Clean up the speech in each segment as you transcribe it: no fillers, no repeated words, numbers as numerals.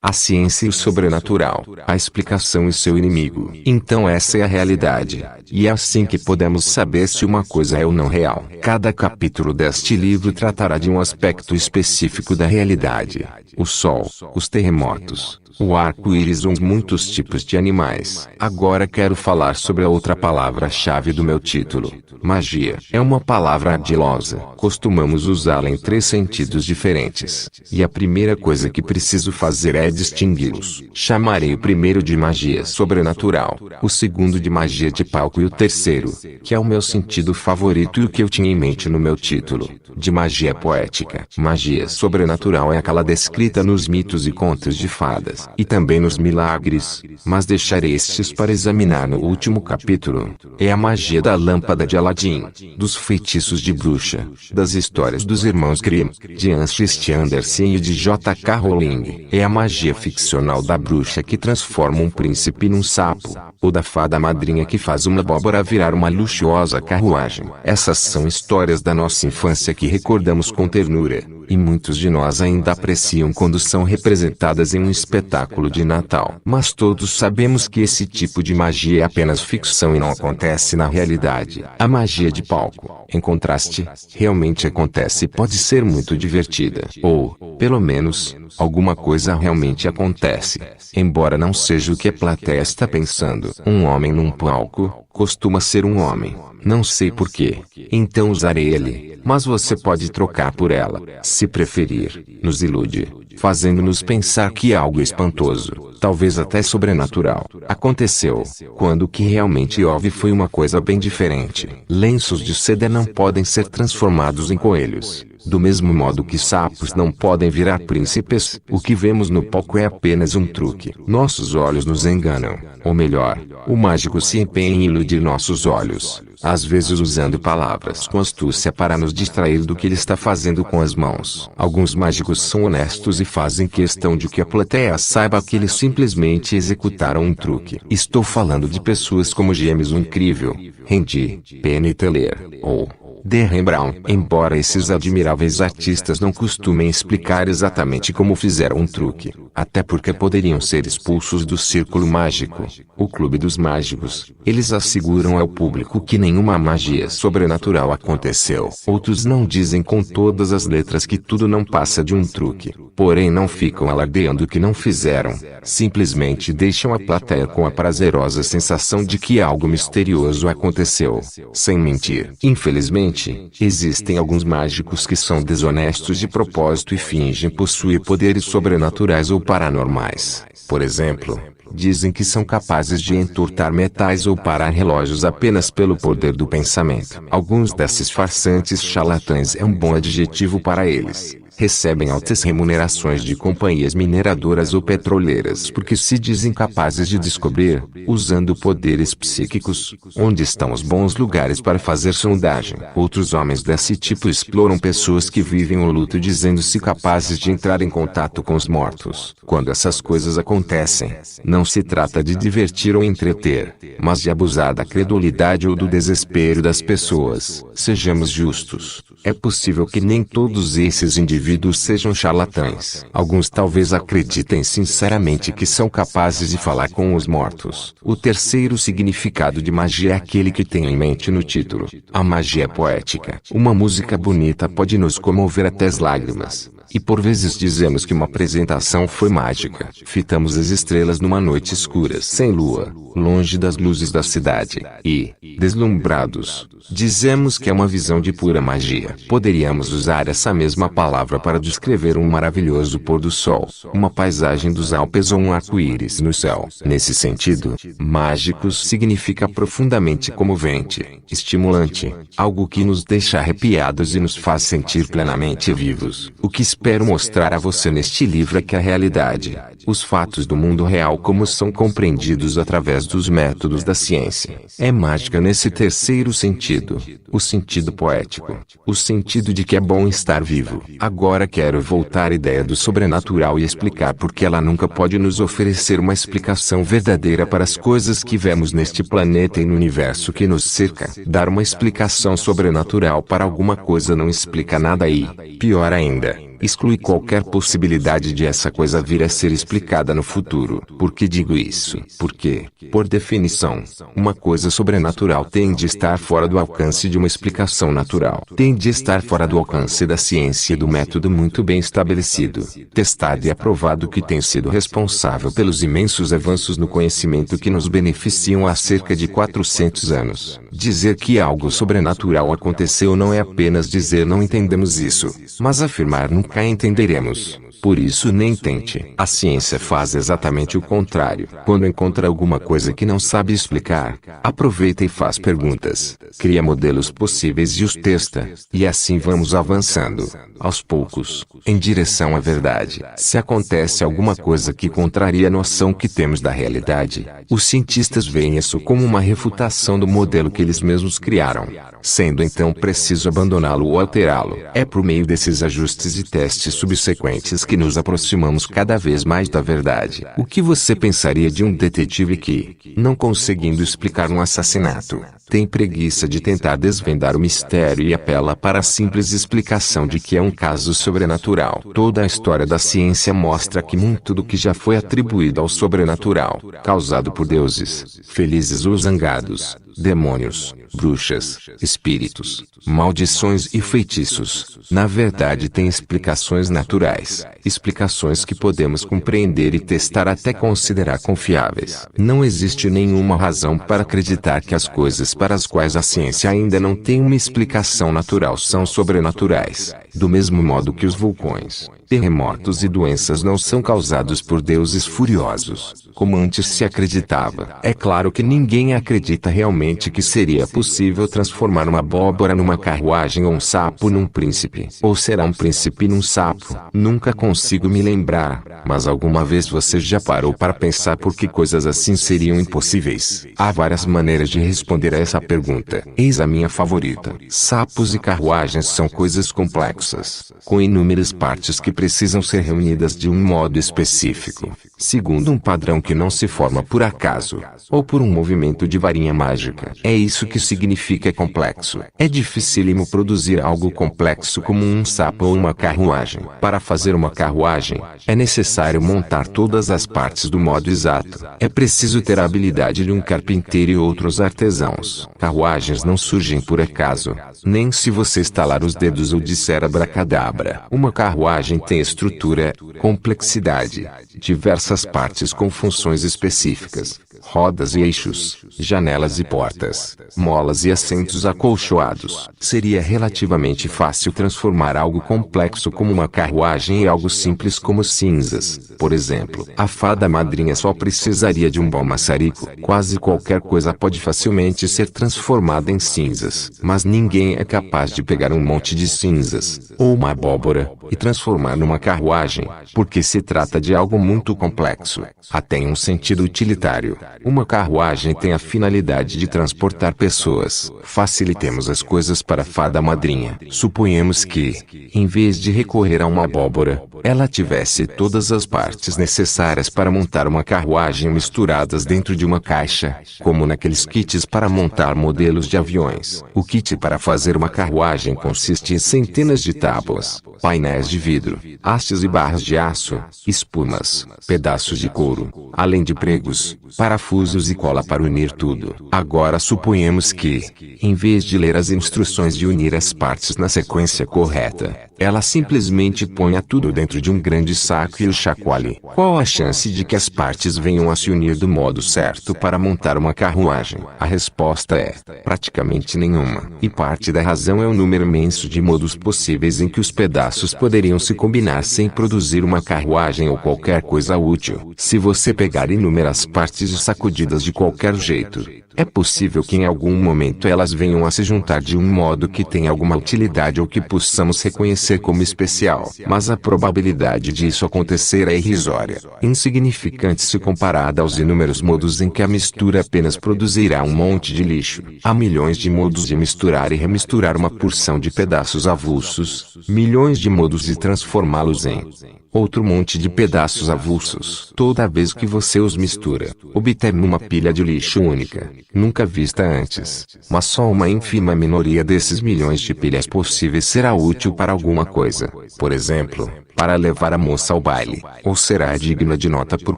A ciência e o sobrenatural, a explicação e seu inimigo. Então essa é a realidade. E é assim que podemos saber se uma coisa é ou não real. Cada capítulo deste livro tratará de um aspecto específico da realidade. O sol, os terremotos, o arco-íris ou muitos tipos de animais. Agora quero falar sobre a outra palavra-chave do meu título. Magia. É uma palavra ardilosa. Costumamos usá-la em 3 sentidos diferentes. E a primeira coisa que preciso fazer é distingui-los. Chamarei o primeiro de magia sobrenatural, o segundo de magia de palco e o terceiro, que é o meu sentido favorito e o que eu tinha em mente no meu título, de magia poética. Magia sobrenatural é aquela descrita nos mitos e contos de fadas, e também nos milagres, mas deixarei estes para examinar no último capítulo. É a magia da lâmpada de Aladim, dos feitiços de bruxa, das histórias dos irmãos Grimm, de Hans Christian Andersen e de J.K. Rowling. É a magia ficcional da bruxa que transforma um príncipe num sapo, ou da fada madrinha que faz uma abóbora virar uma luxuosa carruagem. Essas são histórias da nossa infância que recordamos com ternura, e muitos de nós ainda apreciam quando são representadas em um espetáculo de Natal. Mas todos sabemos que esse tipo de magia é apenas ficção e não acontece na realidade. A magia de palco, em contraste, realmente acontece e pode ser muito divertida. Ou, pelo menos, alguma coisa realmente acontece, embora não seja o que a plateia está pensando. Um homem num palco costuma ser um homem. Não sei porquê. Então usarei ele. Mas você pode trocar por ela, se preferir. Nos ilude, fazendo-nos pensar que algo espantoso, talvez até sobrenatural, aconteceu, quando o que realmente houve foi uma coisa bem diferente. Lenços de seda não podem ser transformados em coelhos. Do mesmo modo que sapos não podem virar príncipes, o que vemos no palco é apenas um truque. Nossos olhos nos enganam. Ou melhor, o mágico se empenha em iludir nossos olhos, às vezes usando palavras com astúcia para nos distrair do que ele está fazendo com as mãos. Alguns mágicos são honestos e fazem questão de que a plateia saiba que eles simplesmente executaram um truque. Estou falando de pessoas como James o Incrível, Randy, Penn Teller, ou Derren Brown. Embora esses admiráveis artistas não costumem explicar exatamente como fizeram um truque, até porque poderiam ser expulsos do círculo mágico, o clube dos mágicos, eles asseguram ao público que nenhuma magia sobrenatural aconteceu. Outros não dizem com todas as letras que tudo não passa de um truque, porém não ficam alardeando que não fizeram, simplesmente deixam a plateia com a prazerosa sensação de que algo misterioso aconteceu, sem mentir. Infelizmente, existem alguns mágicos que são desonestos de propósito e fingem possuir poderes sobrenaturais ou paranormais. Por exemplo, dizem que são capazes de entortar metais ou parar relógios apenas pelo poder do pensamento. Alguns desses farsantes charlatães é um bom adjetivo para eles. Recebem altas remunerações de companhias mineradoras ou petroleiras porque se dizem capazes de descobrir, usando poderes psíquicos, onde estão os bons lugares para fazer sondagem. Outros homens desse tipo exploram pessoas que vivem o luto dizendo-se capazes de entrar em contato com os mortos. Quando essas coisas acontecem, não se trata de divertir ou entreter, mas de abusar da credulidade ou do desespero das pessoas. Sejamos justos. É possível que nem todos esses indivíduos sejam charlatães. Alguns talvez acreditem sinceramente que são capazes de falar com os mortos. O terceiro significado de magia é aquele que tenho em mente no título. A magia poética. Uma música bonita pode nos comover até as lágrimas. E por vezes dizemos que uma apresentação foi mágica. Fitamos as estrelas numa noite escura, sem lua, longe das luzes da cidade, e, deslumbrados, dizemos que é uma visão de pura magia. Poderíamos usar essa mesma palavra para descrever um maravilhoso pôr do sol, uma paisagem dos Alpes ou um arco-íris no céu. Nesse sentido, mágicos significa profundamente comovente, estimulante, algo que nos deixa arrepiados e nos faz sentir plenamente vivos. O que espero mostrar a você neste livro é que a realidade, os fatos do mundo real como são compreendidos através dos métodos da ciência, é mágica nesse terceiro sentido, o sentido poético, o sentido de que é bom estar vivo. Agora quero voltar à ideia do sobrenatural e explicar por que ela nunca pode nos oferecer uma explicação verdadeira para as coisas que vemos neste planeta e no universo que nos cerca. Dar uma explicação sobrenatural para alguma coisa não explica nada e, pior ainda, exclui qualquer possibilidade de essa coisa vir a ser explicada no futuro. Por que digo isso? Porque, por definição, uma coisa sobrenatural tem de estar fora do alcance de uma explicação natural. Tem de estar fora do alcance da ciência e do método muito bem estabelecido, testado e aprovado que tem sido responsável pelos imensos avanços no conhecimento que nos beneficiam há cerca de 400 anos. Dizer que algo sobrenatural aconteceu não é apenas dizer não entendemos isso, mas afirmar nunca entenderemos. Por isso nem tente. A ciência faz exatamente o contrário. Quando encontra alguma coisa que não sabe explicar, aproveita e faz perguntas. Cria modelos possíveis e os testa. E assim vamos avançando, aos poucos, em direção à verdade. Se acontece alguma coisa que contraria a noção que temos da realidade, os cientistas veem isso como uma refutação do modelo que eles mesmos criaram, sendo então preciso abandoná-lo ou alterá-lo. É por meio desses ajustes e testes subsequentes que nos aproximamos cada vez mais da verdade. O que você pensaria de um detetive que, não conseguindo explicar um assassinato, tem preguiça de tentar desvendar o mistério e apela para a simples explicação de que é um caso sobrenatural? Toda a história da ciência mostra que muito do que já foi atribuído ao sobrenatural, causado por deuses, felizes ou zangados, demônios, bruxas, espíritos, maldições e feitiços, na verdade tem explicações naturais, explicações que podemos compreender e testar até considerar confiáveis. Não existe nenhuma razão para acreditar que as coisas para as quais a ciência ainda não tem uma explicação natural são sobrenaturais, do mesmo modo que os vulcões, terremotos e doenças não são causados por deuses furiosos, como antes se acreditava. É claro que ninguém acredita realmente que seria possível transformar uma abóbora numa carruagem ou um sapo num príncipe. Ou será um príncipe num sapo? Nunca consigo me lembrar, mas alguma vez você já parou para pensar por que coisas assim seriam impossíveis? Há várias maneiras de responder a essa pergunta. Eis a minha favorita. Sapos e carruagens são coisas complexas, com inúmeras partes que precisam ser reunidas de um modo específico, segundo um padrão que não se forma por acaso, ou por um movimento de varinha mágica. É isso que significa complexo. É dificílimo produzir algo complexo como um sapo ou uma carruagem. Para fazer uma carruagem, é necessário montar todas as partes do modo exato. É preciso ter a habilidade de um carpinteiro e outros artesãos. Carruagens não surgem por acaso, nem se você estalar os dedos ou disser abracadabra. Uma carruagem tem estrutura, complexidade, diversas partes com funções específicas, rodas e eixos, janelas e portas, molas e assentos acolchoados. Seria relativamente fácil transformar algo complexo como uma carruagem em algo simples como cinzas. Por exemplo, a fada madrinha só precisaria de um bom maçarico. Quase qualquer coisa pode facilmente ser transformada em cinzas, mas ninguém é capaz de pegar um monte de cinzas, ou uma abóbora, e transformar numa carruagem, porque se trata de algo muito complexo. Até em um sentido utilitário, uma carruagem tem a finalidade de transportar pessoas. Facilitemos as coisas para a fada madrinha. Suponhamos que, em vez de recorrer a uma abóbora, ela tivesse todas as partes necessárias para montar uma carruagem misturadas dentro de uma caixa, como naqueles kits para montar modelos de aviões. O kit para fazer uma carruagem consiste em centenas de tábuas, painéis de vidro, hastes e barras de aço, espumas, pedaços de couro, além de pregos, parafusos e cola para unir tudo. Agora suponhamos que, em vez de ler as instruções de unir as partes na sequência correta, ela simplesmente ponha tudo dentro de um grande saco e o chacoalhe. Qual a chance de que as partes venham a se unir do modo certo para montar uma carruagem? A resposta é, praticamente nenhuma. E parte da razão é o número imenso de modos possíveis em que os pedaços poderiam se combinar sem produzir uma carruagem ou qualquer coisa útil. Se você pegar inúmeras partes e sacudidas de qualquer jeito, é possível que em algum momento elas venham a se juntar de um modo que tenha alguma utilidade ou que possamos reconhecer como especial. Mas a probabilidade disso acontecer é irrisória, insignificante se comparada aos inúmeros modos em que a mistura apenas produzirá um monte de lixo. Há milhões de modos de misturar e remisturar uma porção de pedaços avulsos, milhões de modos de transformá-los em outro monte de pedaços avulsos. Toda vez que você os mistura, obtém uma pilha de lixo única, nunca vista antes. Mas só uma ínfima minoria desses milhões de pilhas possíveis será útil para alguma coisa. Por exemplo, para levar a moça ao baile, ou será digna de nota por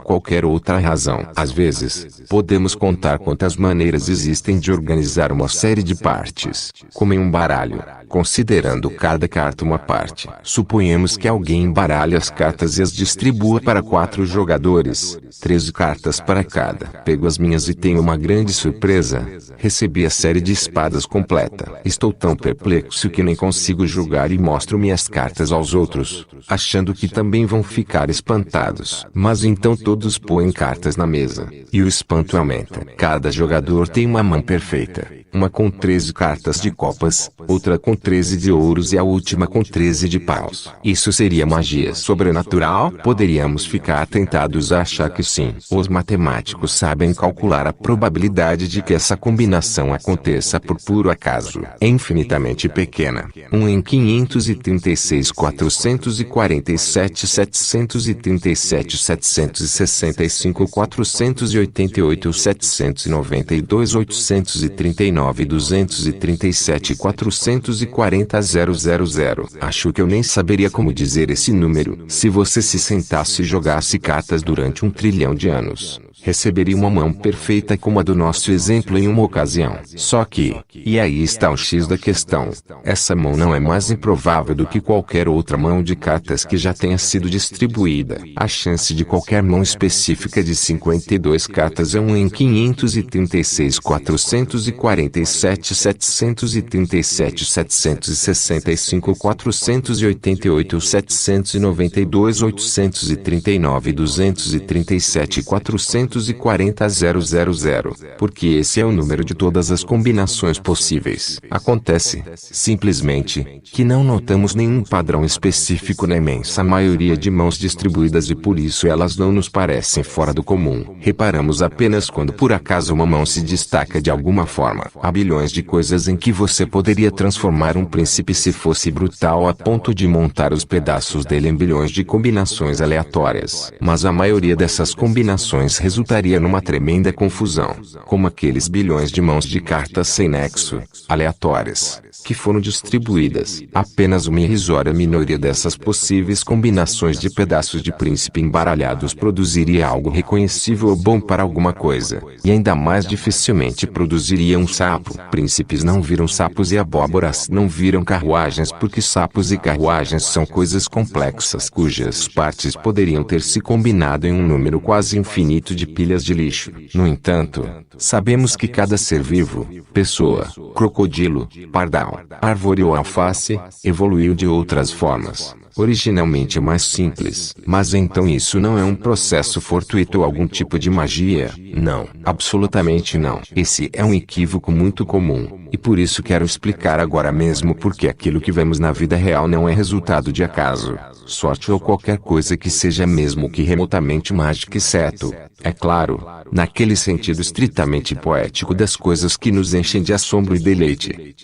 qualquer outra razão. Às vezes, podemos contar quantas maneiras existem de organizar uma série de partes, como em um baralho, considerando cada carta uma parte. Suponhamos que alguém embaralhe as cartas e as distribua para 4 jogadores, 13 cartas para cada. Pego as minhas e tenho uma grande surpresa. Recebi a série de espadas completa. Estou tão perplexo que nem consigo jogar e mostro minhas cartas aos outros, achando que também vão ficar espantados. Mas então todos põem cartas na mesa, e o espanto aumenta. Cada jogador tem uma mão perfeita. Uma com 13 cartas de copas, outra com 13 de ouros e a última com 13 de paus. Isso seria magia sobrenatural? Poderíamos ficar tentados a achar que sim. Os matemáticos sabem calcular a probabilidade de que essa combinação aconteça por puro acaso. É infinitamente pequena. 1 em 536, 447, 737, 765, 488, 792, 839, 237, 440, 000. Acho que eu nem saberia como dizer esse número. Se você se sentasse e jogasse cartas durante 1 trilhão de anos, receberia uma mão perfeita como a do nosso exemplo em uma ocasião. Só que, e aí está o X da questão, essa mão não é mais improvável do que qualquer outra mão de cartas que já tenha sido distribuída. A chance de qualquer mão específica de 52 cartas é 1 em 536, 447, 737, 765, 488, 792, 839, 237, 440, 000, porque esse é o número de todas as combinações possíveis. Acontece, simplesmente, que não notamos nenhum padrão específico na imensa maioria de mãos distribuídas e por isso elas não nos parecem fora do comum. Reparamos apenas quando por acaso uma mão se destaca de alguma forma. Há bilhões de coisas em que você poderia transformar um príncipe se fosse brutal a ponto de montar os pedaços dele em bilhões de combinações aleatórias. Mas a maioria dessas combinações resultaria numa tremenda confusão, como aqueles bilhões de mãos de cartas sem nexo, aleatórias, que foram distribuídas. Apenas uma irrisória minoria dessas possíveis combinações de pedaços de príncipe embaralhados produziria algo reconhecível ou bom para alguma coisa, e ainda mais dificilmente produziria um sapo. Príncipes não viram sapos e abóboras não viram carruagens porque sapos e carruagens são coisas complexas cujas partes poderiam ter se combinado em um número quase infinito de pilhas de lixo. No entanto, sabemos que cada ser vivo, pessoa, crocodilo, pardal, árvore ou alface, evoluiu de outras formas, originalmente mais simples. Mas então isso não é um processo fortuito ou algum tipo de magia? Não, absolutamente não. Esse é um equívoco muito comum, e por isso quero explicar agora mesmo porque aquilo que vemos na vida real não é resultado de acaso, sorte ou qualquer coisa que seja mesmo que remotamente mágica, exceto, é claro, naquele sentido estritamente poético das coisas que nos enchem de assombro e deleite.